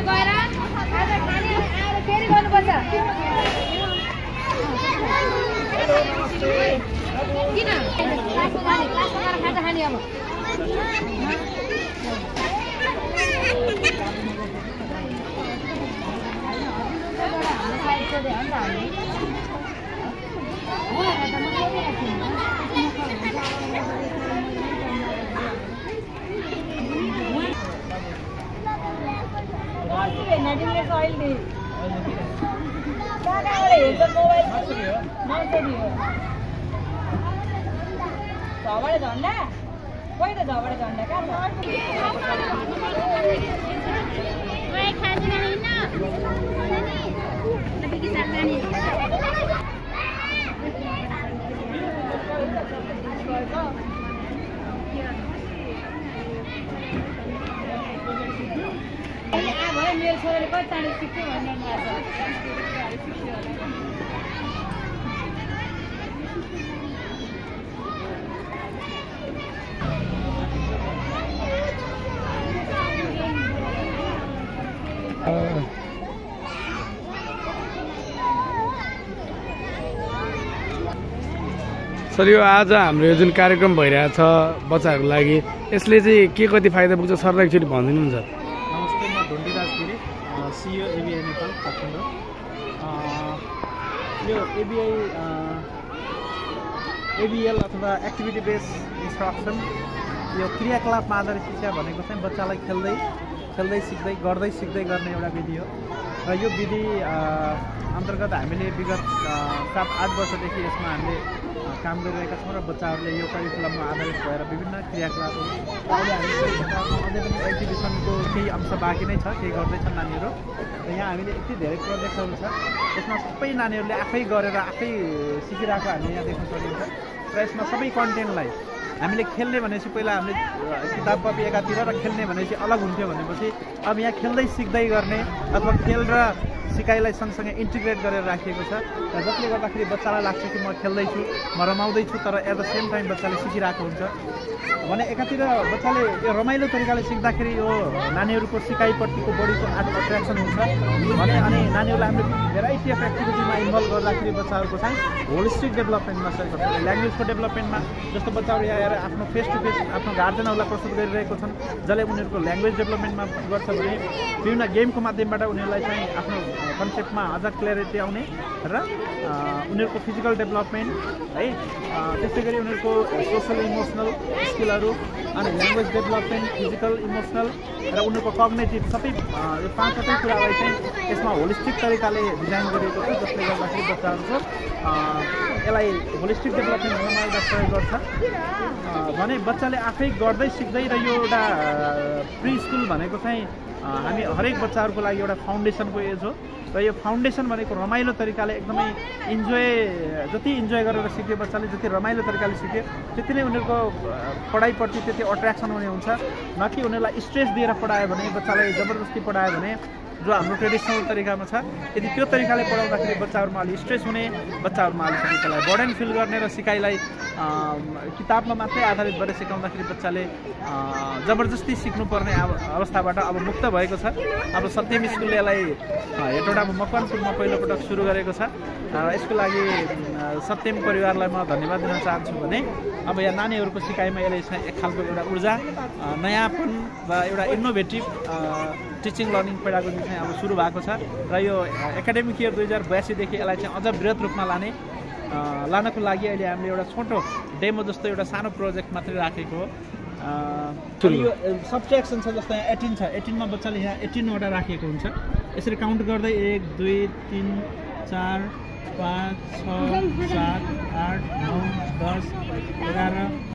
गएर खाजा खाने आएर फेरि गर्नुपर्छ किन क्लासमा गएर खाजा खाने अब झगडे झन्डा कोही त झगडे झन्डा कहाँ मेरो छोराले कति चाँडो सिक्थ्यो भन्ने सर यो आज हाम्रो यो जुन कार्यक्रम भइरहेछ बच्चाहरूको लागि यसले चाहिँ के कति फाइदा पुग्छ सरलाई एकचोटि भनिदिनुहुन्छ। नमस्ते, म ढुन्डी राजगिरी, CEO एबिआई नेपाल काठमाडौँ। यो एबिएल अथवा एक्टिभिटी बेस्ड इन्स्ट्रक्सन यो क्रियाकलापमा आधारित शिक्षा भनेको चाहिँ बच्चालाई खेल्दै सिक्दै गर्ने एउटा विधि हो र यो विधि अन्तर्गत हामीले विगत 7-8 वर्षदेखि यसमा हामीले काम गरिरहेका छौँ र बच्चाहरूले यो करिकुलममा आधारित भएर विभिन्न क्रियाकलापहरू अहिले हामी अझै पनि एक्जिबिसनको केही अंश बाँकी नै छ, केही गर्दैछन् नानीहरू र यहाँ हामीले यति धेरै प्रोजेक्टहरू छ यसमा सबै नानीहरूले आफै गरेर आफै सिकिरहेको हामीले यहाँ देख्न सकिन्छ र यसमा सबै कन्टेन्टलाई हामीले खेल्ने भनेपछि पहिला हामीले किताब कपी एकातिर र खेल्ने भनेपछि अलग हुन्थ्यो भनेपछि अब यहाँ खेल्दै सिक्दै गर्ने अथवा खेल र सिकाइलाई सँगसँगै इन्टिग्रेट गरेर राखिएको छ र जसले गर्दाखेरि बच्चालाई लाग्छ कि म खेल्दैछु, म रमाउँदैछु, तर एट द सेम टाइम बच्चाले सिकिरहेको हुन्छ भने एकातिर बच्चाले यो रमाइलो तरिकाले सिक्दाखेरि यो नानीहरूको सिकाइप्रतिको बढीको एट्र्याक्सन हुन्छ भने अनि नानीहरूलाई हामीले भेराइटी अफ एक्टिभिटीमा इन्भल्भ गर्दाखेरि बच्चाहरूको चाहिँ होलिस्टिक डेभलपमेन्टमा सहयोग गर्छ। ल्याङ्ग्वेजको डेभलपमेन्टमा जस्तो बच्चाहरू यहाँ आएर आफ्नो फेस टु फेस आफ्नो गार्जेनहरूलाई प्रस्तुत गरिरहेको छन् जसले उनीहरूको ल्याङ्ग्वेज डेभलपमेन्टमा गर्छ भने विभिन्न गेमको माध्यमबाट उनीहरूलाई चाहिँ आफ्नो कन्सेप्टमा अझ क्ल्यारिटी आउने र उनीहरूको फिजिकल डेभलपमेन्ट है त्यसै गरी उनीहरूको सोसल इमोसनल स्किलहरू अनि ल्याङ्ग्वेज डेभलपमेन्ट फिजिकल इमोसनल र उनीहरूको कग्नेटिभ सबै यो 5वटै कुरालाई चाहिँ यसमा होलिस्टिक तरिकाले डिजाइन गरिएको छ जसले गर्दाखेरि बच्चाहरूको यसलाई होलिस्टिक डेभलपमेन्ट हुनमा एउटा सहयोग गर्छ भने बच्चाले आफै गर्दै सिक्दै र यो एउटा प्री स्कुल भनेको चाहिँ हामी हरेक बच्चाहरूको लागि एउटा फाउन्डेसनको एज हो र यो फाउन्डेसन भनेको रमाइलो तरिकाले एकदमै जति इन्जोय गरेर सिक्यो बच्चाले जति रमाइलो तरिकाले सिक्यो त्यति नै उनीहरूको पढाइप्रति त्यति अट्र्याक्सन हुने हुन्छ न कि उनीहरूलाई स्ट्रेस दिएर पढायो भने बच्चालाई जबरजस्ती पढायो भने जो हाम्रो ट्रेडिसनल तरिकामा छ यदि त्यो तरिकाले पढाउँदाखेरि बच्चाहरूमा अलिक स्ट्रेस हुने बच्चाहरूमा अलिकति त्यसलाई बर्डन फिल गर्ने र सिकाइलाई किताबमा मात्रै आधारित भएर सिकाउँदाखेरि बच्चाले जबरजस्ती सिक्नुपर्ने अवस्थाबाट अब मुक्त भएको छ। अब सत्यम स्कुलले यसलाई हेटौडामा मकवानपुरमा पहिलोपटक सुरु गरेको छ यसको लागि सत्यम परिवारलाई म धन्यवाद दिन चाहन्छु भने अब यहाँ नानीहरूको सिकाइमा यसले चाहिँ एक खालको एउटा ऊर्जा नयाँपन र एउटा इनोभेटिभ टिचिङ लर्निङ पेडागोजी चाहिँ अब सुरु भएको छ र यो एकाडेमिक इयर 2082 देखि यसलाई चाहिँ अझ बृहत रूपमा लानको लागि अहिले हामीले एउटा छोटो डेमो जस्तो एउटा सानो प्रोजेक्ट मात्रै राखेको हो। यो सब्ट्र्याक्सन छ जस्तो यहाँ 18 छ 18 मा बच्चाले यहाँ 18 वटा राखेको हुन्छ यसरी काउन्ट गर्दै 1 2 3 4 5 6 7 8 9 10 11